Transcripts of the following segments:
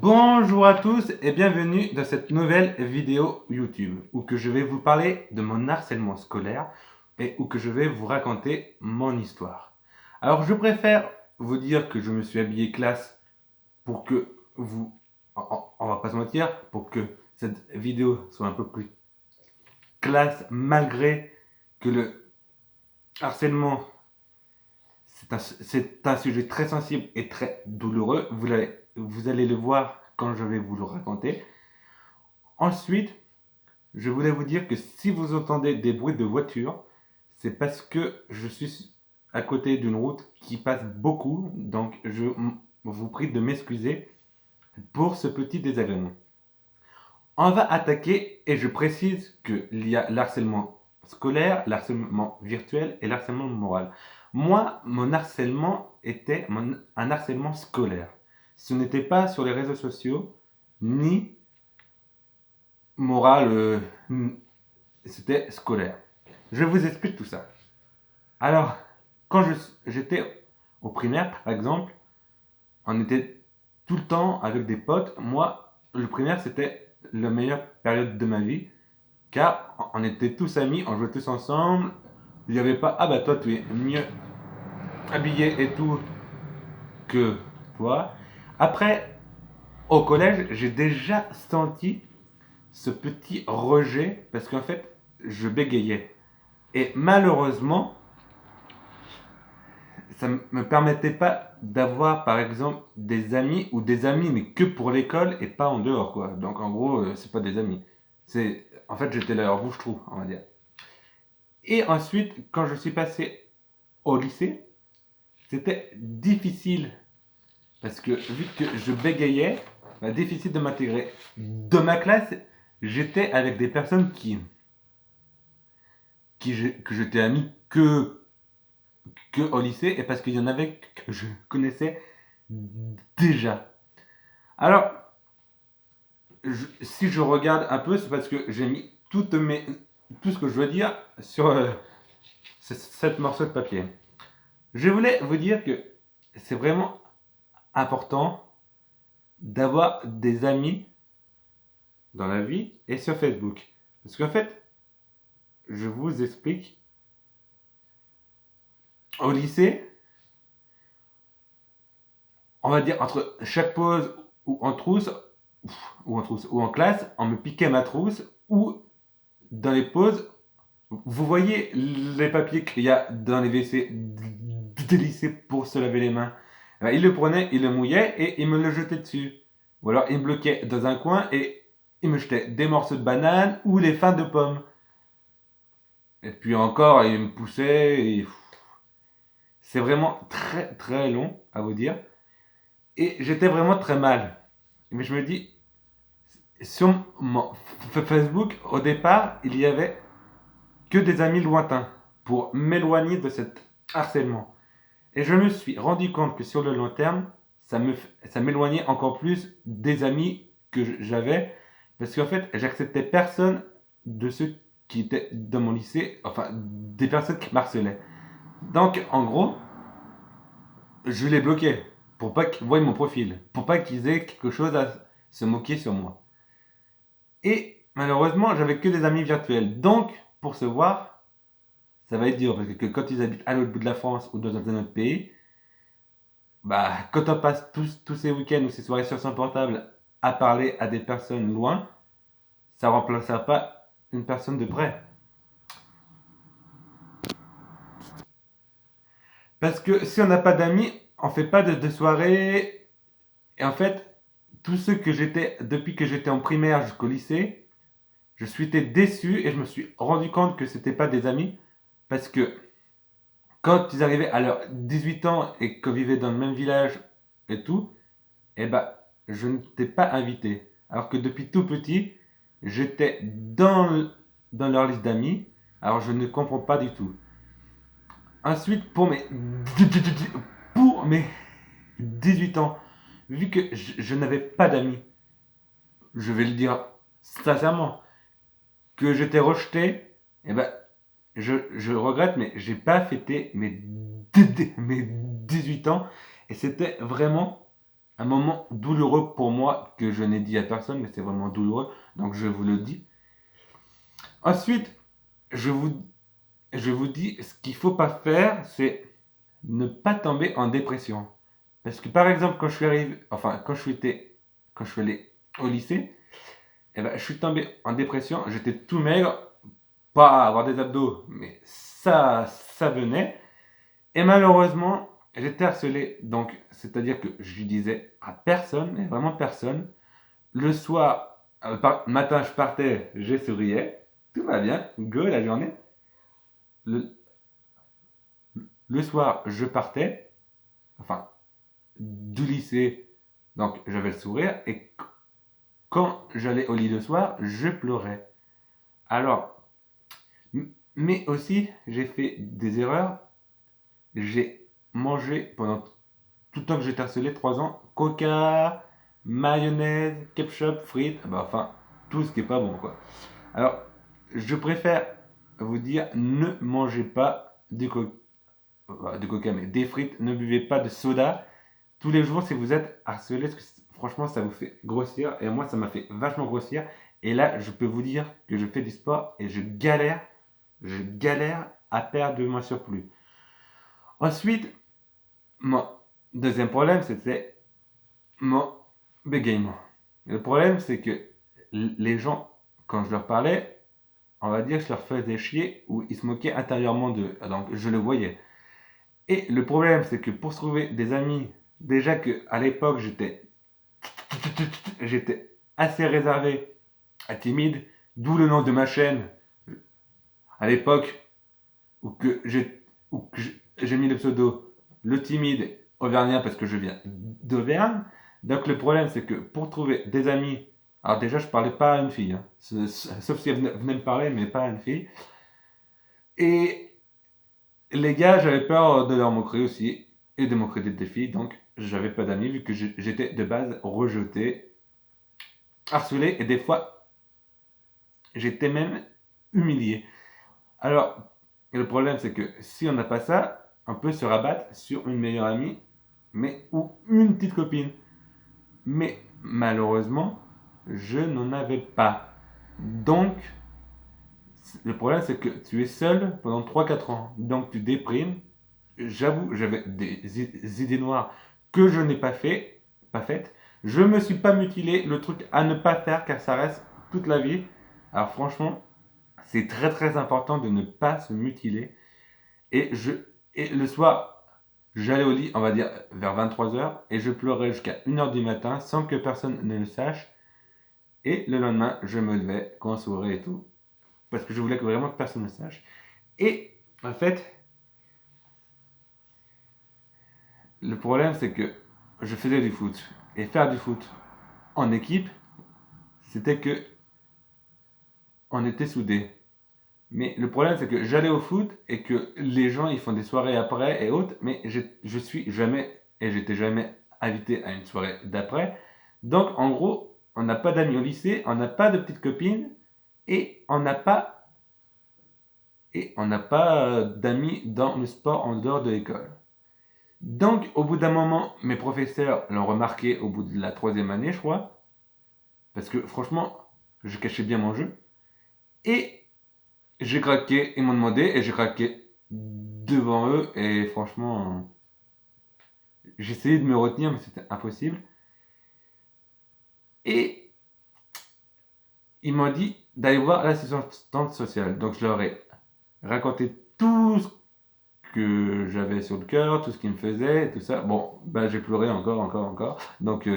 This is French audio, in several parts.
Bonjour à tous et bienvenue dans cette nouvelle vidéo YouTube où que je vais vous parler de mon harcèlement scolaire et où que je vais vous raconter mon histoire. Alors je préfère vous dire que je me suis habillé classe pour que vous, on va pas se mentir, pour que cette vidéo soit un peu plus classe malgré que le harcèlement c'est un sujet très sensible et très douloureux. Vous allez le voir quand je vais vous le raconter. Ensuite, je voulais vous dire que si vous entendez des bruits de voiture, c'est parce que je suis à côté d'une route qui passe beaucoup, donc je vous prie de m'excuser pour ce petit désagrément. On va attaquer et je précise qu'il y a l'harcèlement scolaire, l'harcèlement virtuel et l'harcèlement moral. Moi, mon harcèlement était un harcèlement scolaire. Ce n'était pas sur les réseaux sociaux, ni moral, c'était scolaire. Je vous explique tout ça. Alors, quand j'étais au primaire, par exemple, on était tout le temps avec des potes. Moi, le primaire, c'était la meilleure période de ma vie, car on était tous amis, on jouait tous ensemble. Il n'y avait pas, ah bah toi, tu es mieux habillé et tout que toi. Après, au collège, j'ai déjà senti ce petit rejet, parce qu'en fait, je bégayais. Et malheureusement, ça ne me permettait pas d'avoir, par exemple, des amis ou des amis, mais que pour l'école et pas en dehors, quoi. Donc, en gros, c'est pas des amis. En fait, j'étais leur bouche-trou, on va dire. Et ensuite, quand je suis passé au lycée, c'était difficile parce que vu que je bégayais, bah, difficile de m'intégrer. Dans ma classe, j'étais avec des personnes que j'étais ami que au lycée et parce qu'il y en avait que je connaissais déjà. Alors, si je regarde un peu, c'est parce que j'ai mis tout ce que je veux dire sur cette morceau de papier. Je voulais vous dire que c'est vraiment important d'avoir des amis dans la vie et sur Facebook. Parce qu'en fait, je vous explique, au lycée, on va dire entre chaque pause ou en trousse, ou en classe, on me piquait ma trousse, ou dans les pauses, vous voyez les papiers qu'il y a dans les WC des lycées pour se laver les mains. Il le prenait, il le mouillait et il me le jetait dessus. Ou alors il me bloquait dans un coin et il me jetait des morceaux de banane ou les fins de pommes. Et puis encore, il me poussait. C'est vraiment très très long à vous dire. Et j'étais vraiment très mal. Mais je me dis, sur mon Facebook, au départ, il y avait que des amis lointains pour m'éloigner de cet harcèlement. Et je me suis rendu compte que sur le long terme, ça m'éloignait encore plus des amis que j'avais, parce qu'en fait, j'acceptais personne de ceux qui étaient dans mon lycée, enfin, des personnes qui m'harcelaient. Donc, en gros, je les bloquais pour pas qu'ils voient mon profil, pour pas qu'ils aient quelque chose à se moquer sur moi. Et malheureusement, j'avais que des amis virtuels. Donc, pour se voir, ça va être dur parce que quand ils habitent à l'autre bout de la France ou dans un autre pays, bah, quand on passe tous ces week-ends ou ces soirées sur son portable à parler à des personnes loin, ça ne remplacera pas une personne de près. Parce que si on n'a pas d'amis, on ne fait pas de soirée. Et en fait, tous ceux que j'étais, depuis que j'étais en primaire jusqu'au lycée, je suis été déçu et je me suis rendu compte que c'était pas des amis. Parce que quand ils arrivaient à leurs 18 ans et qu'on vivait dans le même village et tout, eh ben, je ne t'ai pas invité. Alors que depuis tout petit, j'étais dans leur liste d'amis. Alors je ne comprends pas du tout. Ensuite, pour mes 18 ans, vu que je n'avais pas d'amis, je vais le dire sincèrement, que j'étais rejeté, eh ben, je regrette, mais j'ai pas fêté mes 18 ans. Et c'était vraiment un moment douloureux pour moi que je n'ai dit à personne, mais c'est vraiment douloureux, donc je vous le dis. Ensuite, je vous, je vous dis, ce qu'il ne faut pas faire, c'est ne pas tomber en dépression. Parce que par exemple, quand je suis arrivé, enfin, quand je suis allé au lycée, eh ben, je suis tombé en dépression, j'étais tout maigre, pas avoir des abdos, mais ça venait. Et malheureusement, j'étais harcelé. Donc, c'est-à-dire que je lui disais à personne, mais vraiment personne. Le soir, matin, je partais, je souriais. Tout va bien, go la journée. Le, le soir, je partais, enfin, du lycée, donc j'avais le sourire. Et quand j'allais au lit le soir, je pleurais. Alors, mais aussi, j'ai fait des erreurs. J'ai mangé pendant tout le temps que j'étais harcelé, 3 ans, coca, mayonnaise, ketchup, frites, bah, enfin, tout ce qui est pas bon, quoi. Alors, je préfère vous dire, ne mangez pas du coca, mais des frites, ne buvez pas de soda tous les jours si vous êtes harcelé, parce que franchement, ça vous fait grossir, et moi, ça m'a fait vachement grossir. Et là, je peux vous dire que je fais du sport et je galère à perdre de mon surplus. Ensuite, mon deuxième problème, c'était mon bégaiement. Le problème, c'est que les gens, quand je leur parlais, on va dire que je leur faisais chier ou ils se moquaient intérieurement d'eux. Donc, je le voyais. Et le problème, c'est que pour se trouver des amis, déjà que à l'époque, j'étais assez réservé, timide, d'où le nom de ma chaîne. À l'époque où que j'ai mis le pseudo le timide auvergnat parce que je viens d'Auvergne. Donc le problème, c'est que pour trouver des amis, alors déjà, je parlais pas à une fille, hein, sauf si elle venait me parler, mais pas à une fille. Et les gars, j'avais peur de leur moquer aussi, et de moquer des filles, donc j'avais pas d'amis vu que j'étais de base rejeté, harcelé, et des fois, j'étais même humilié. Alors, le problème, c'est que si on n'a pas ça, on peut se rabattre sur une meilleure amie, mais ou une petite copine. Mais malheureusement, je n'en avais pas. Donc, le problème, c'est que tu es seul pendant 3 4 ans. Donc, tu déprimes. J'avoue, j'avais des idées noires que je n'ai pas faites. Je me suis pas mutilé. Le truc à ne pas faire, car ça reste toute la vie. Alors, franchement, c'est très très important de ne pas se mutiler. Et, et le soir, j'allais au lit, on va dire vers 23 h, et je pleurais jusqu'à 1 h du matin sans que personne ne le sache. Et le lendemain, je me levais, quand on souriait et tout, parce que je voulais que vraiment que personne ne sache. Et en fait, le problème, c'est que je faisais du foot. Et faire du foot en équipe, c'était que on était soudés. Mais le problème, c'est que j'allais au foot et que les gens, ils font des soirées après et autres, mais je suis jamais, et j'étais jamais invité à une soirée d'après. Donc, en gros, on n'a pas d'amis au lycée, on n'a pas de petites copines, et on n'a pas d'amis dans le sport en dehors de l'école. Donc, au bout d'un moment, mes professeurs l'ont remarqué au bout de la 3e année, je crois, parce que franchement, je cachais bien mon jeu, et j'ai craqué, ils m'ont demandé, et j'ai craqué devant eux, et franchement, j'ai essayé de me retenir, mais c'était impossible. Et ils m'ont dit d'aller voir l'assistante sociale. Donc je leur ai raconté tout ce que j'avais sur le cœur, tout ce qui me faisait, tout ça. Bon, ben j'ai pleuré encore. Donc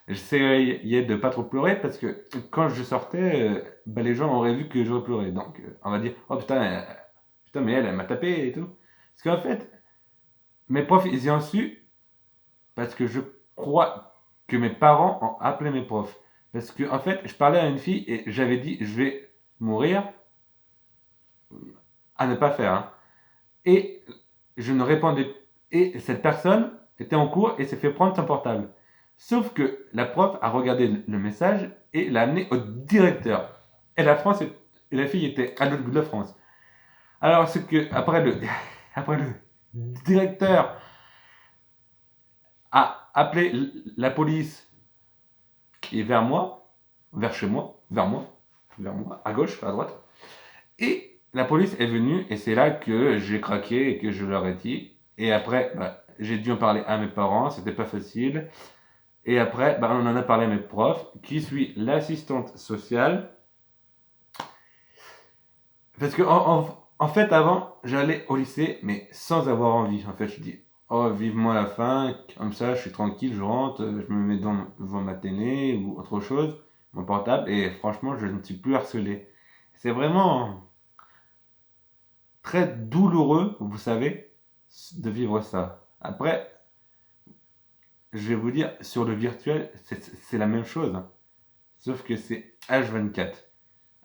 j'essayais de pas trop pleurer parce que quand je sortais, ben, les gens auraient vu que j'aurais pleuré. Donc on va dire, oh putain, putain mais elle m'a tapé et tout. Parce qu'en fait, mes profs, ils y ont su parce que je crois que mes parents ont appelé mes profs. Parce que en fait, je parlais à une fille et j'avais dit, je vais mourir à ne pas faire, hein. Et je ne répondais. Et cette personne était en cours et s'est fait prendre son portable. Sauf que la prof a regardé le message et l'a amené au directeur. Et et la fille était à l'autre bout de la France. Alors, c'est que après le directeur a appeler la police qui est vers moi, vers chez moi, vers moi, à gauche, à droite. Et la police est venue et c'est là que j'ai craqué et que je leur ai dit. Et après, bah, j'ai dû en parler à mes parents, c'était pas facile. Et après, bah, on en a parlé à mes profs, qui suis l'assistante sociale. Parce que en fait, avant, j'allais au lycée, mais sans avoir envie. En fait, je dis, oh, vivement la fin, comme ça, je suis tranquille, je rentre, je me mets devant ma télé ou autre chose, mon portable, et franchement, je ne suis plus harcelé. C'est vraiment très douloureux, vous savez, de vivre ça. Après, je vais vous dire, sur le virtuel, c'est la même chose, hein. Sauf que c'est H24.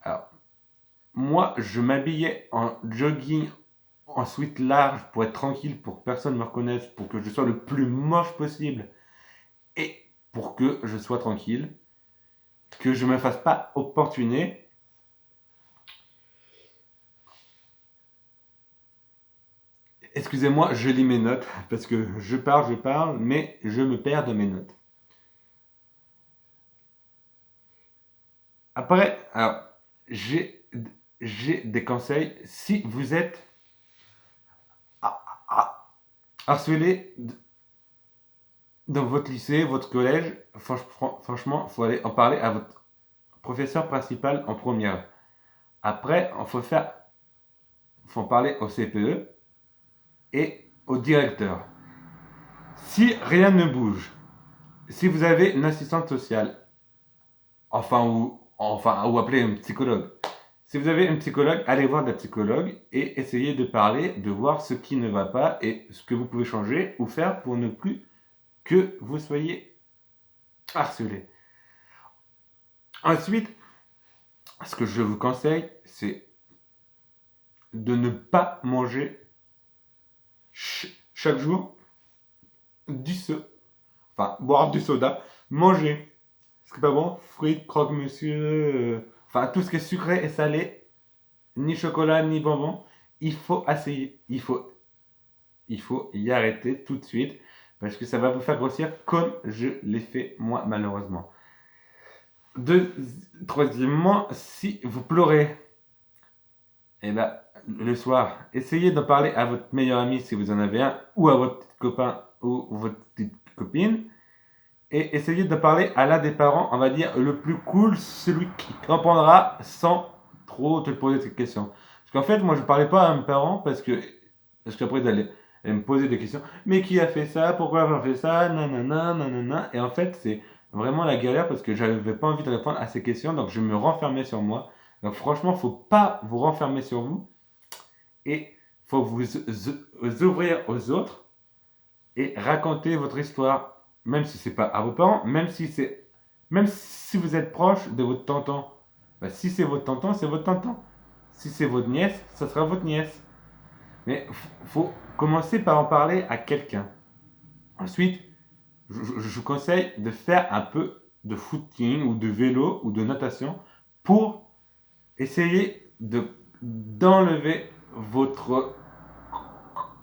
Alors, moi, je m'habillais en jogging, en sweat large pour être tranquille, pour que personne ne me reconnaisse, pour que je sois le plus moche possible et pour que je sois tranquille, que je ne me fasse pas opportuner. Excusez-moi, je lis mes notes parce que je parle, mais je me perds de mes notes. Après, alors, j'ai j'ai des conseils. Si vous êtes harcelé dans votre lycée, votre collège, franchement, il faut aller en parler à votre professeur principal en première. Après, faut en parler au CPE et au directeur. Si rien ne bouge, si vous avez une assistante sociale, ou appeler un psychologue. Si vous avez un psychologue, allez voir la psychologue et essayez de parler, de voir ce qui ne va pas et ce que vous pouvez changer ou faire pour ne plus que vous soyez harcelé. Ensuite, ce que je vous conseille, c'est de ne pas manger chaque jour du soda. Enfin, boire du soda, manger. Ce qui est pas bon, fruits, croque-monsieur, enfin tout ce qui est sucré et salé, ni chocolat, ni bonbons, il faut essayer. Il faut y arrêter tout de suite parce que ça va vous faire grossir comme je l'ai fait moi malheureusement. Troisièmement, si vous pleurez, eh ben, le soir, essayez d'en parler à votre meilleur ami si vous en avez un, ou à votre petit copain ou votre petite copine, et essayez de parler à l'un des parents, on va dire le plus cool, celui qui comprendra sans trop te poser cette question. Parce qu'en fait, moi je parlais pas à mes parents parce qu'après ils allaient me poser des questions. Mais qui a fait ça? Pourquoi on fait ça? Nanana, nanana. Et en fait, c'est vraiment la galère parce que j'avais pas envie de répondre à ces questions, donc je me renfermais sur moi. Donc franchement, faut pas vous renfermer sur vous et faut vous ouvrir aux autres et raconter votre histoire, même si c'est pas à vos parents, même si vous êtes proche de votre tonton. Bah, si c'est votre tonton, c'est votre tonton. Si c'est votre nièce, ça sera votre nièce. Mais faut commencer par en parler à quelqu'un. Ensuite, je vous conseille de faire un peu de footing ou de vélo ou de natation pour essayer d'enlever votre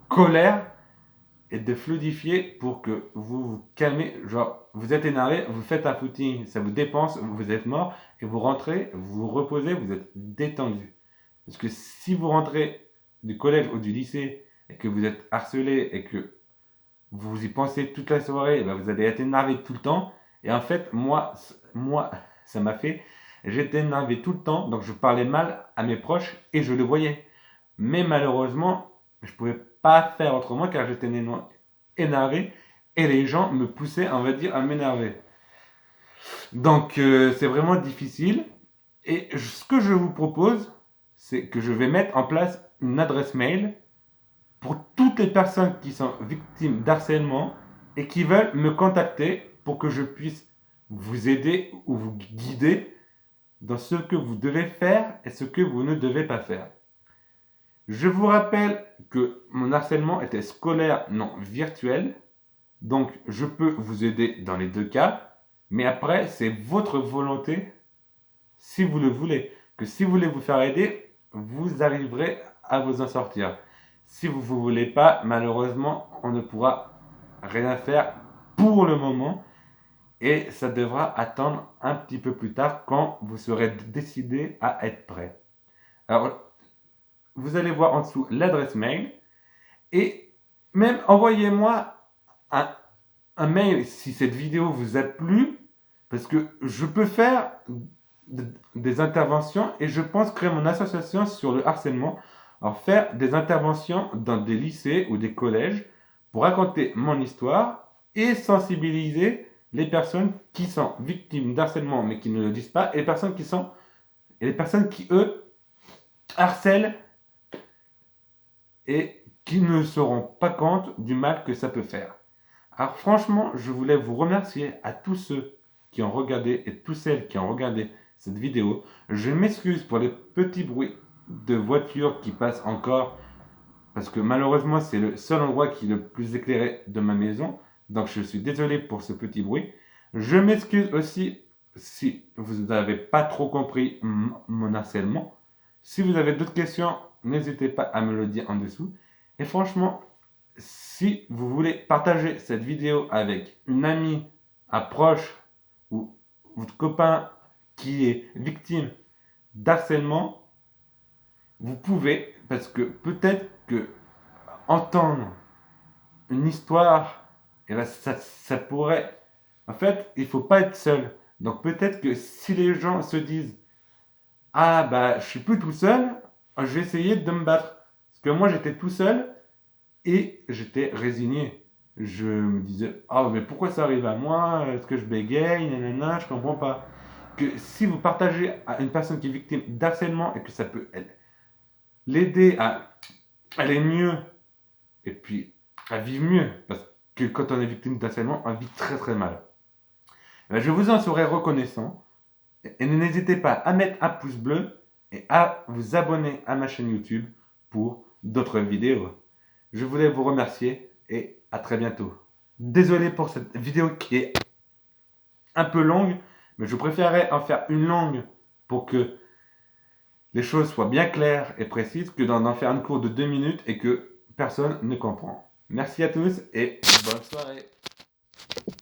colère et de fluidifier pour que vous vous calmez. Genre, vous êtes énervé, vous faites un footing, ça vous dépense, vous êtes mort, et vous rentrez, vous vous reposez, vous êtes détendu. Parce que si vous rentrez du collège ou du lycée et que vous êtes harcelé et que vous y pensez toute la soirée, ben vous allez être énervé tout le temps. Et en fait, moi ça m'a fait, j'étais énervé tout le temps, donc je parlais mal à mes proches et je le voyais. Mais malheureusement, je ne pouvais pas faire autrement car j'étais énervé et les gens me poussaient, on va dire, à m'énerver. Donc c'est vraiment difficile. Et ce que je vous propose, c'est que je vais mettre en place une adresse mail pour toutes les personnes qui sont victimes d'harcèlement et qui veulent me contacter pour que je puisse vous aider ou vous guider dans ce que vous devez faire et ce que vous ne devez pas faire. Je vous rappelle que mon harcèlement était scolaire, non virtuel. Donc, je peux vous aider dans les deux cas. Mais après, c'est votre volonté, si vous le voulez. Que si vous voulez vous faire aider, vous arriverez à vous en sortir. Si vous ne voulez pas, malheureusement, on ne pourra rien faire pour pour le moment et ça devra attendre un petit peu plus tard quand vous serez décidé à être prêt. Alors, vous allez voir en dessous l'adresse mail et même envoyez-moi un, un mail si cette vidéo vous a plu parce que je peux faire des interventions et je pense créer mon association sur le harcèlement. Alors faire des interventions dans des lycées ou des collèges pour raconter mon histoire et sensibiliser les personnes qui sont victimes d'harcèlement mais qui ne le disent pas et les personnes qui eux harcèlent et qui ne se rendent pas compte du mal que ça peut faire. Alors franchement, je voulais vous remercier à tous ceux qui ont regardé et toutes celles qui ont regardé cette vidéo. Je m'excuse pour les petits bruits de voitures qui passent encore parce que malheureusement c'est le seul endroit qui est le plus éclairé de ma maison. Donc je suis désolé pour ce petit bruit. Je m'excuse aussi si vous n'avez pas trop compris mon harcèlement. Si vous avez d'autres questions, n'hésitez pas à me le dire en dessous. Et franchement, si vous voulez partager cette vidéo avec une amie, un proche ou votre copain qui est victime d'harcèlement, vous pouvez, parce que peut-être que entendre une histoire, et ben ça pourrait... En fait, il ne faut pas être seul. Donc peut-être que si les gens se disent ah bah je suis plus tout seul, je vais essayer de me battre. Parce que moi j'étais tout seul et j'étais résigné. Je me disais ah mais pourquoi ça arrive à moi? Est-ce que je bégaye? Nanana, je comprends pas. Que si vous partagez à une personne qui est victime d'harcèlement et que ça peut l'aider à aller mieux et puis à vivre mieux, parce que quand on est victime d'harcèlement, on vit très très mal. Je vous en serai reconnaissant. Et n'hésitez pas à mettre un pouce bleu et à vous abonner à ma chaîne YouTube pour d'autres vidéos. Je voulais vous remercier et à très bientôt. Désolé pour cette vidéo qui est un peu longue, mais je préférais en faire une longue pour que les choses soient bien claires et précises que d'en faire une courte de 2 minutes et que personne ne comprend. Merci à tous et bonne soirée.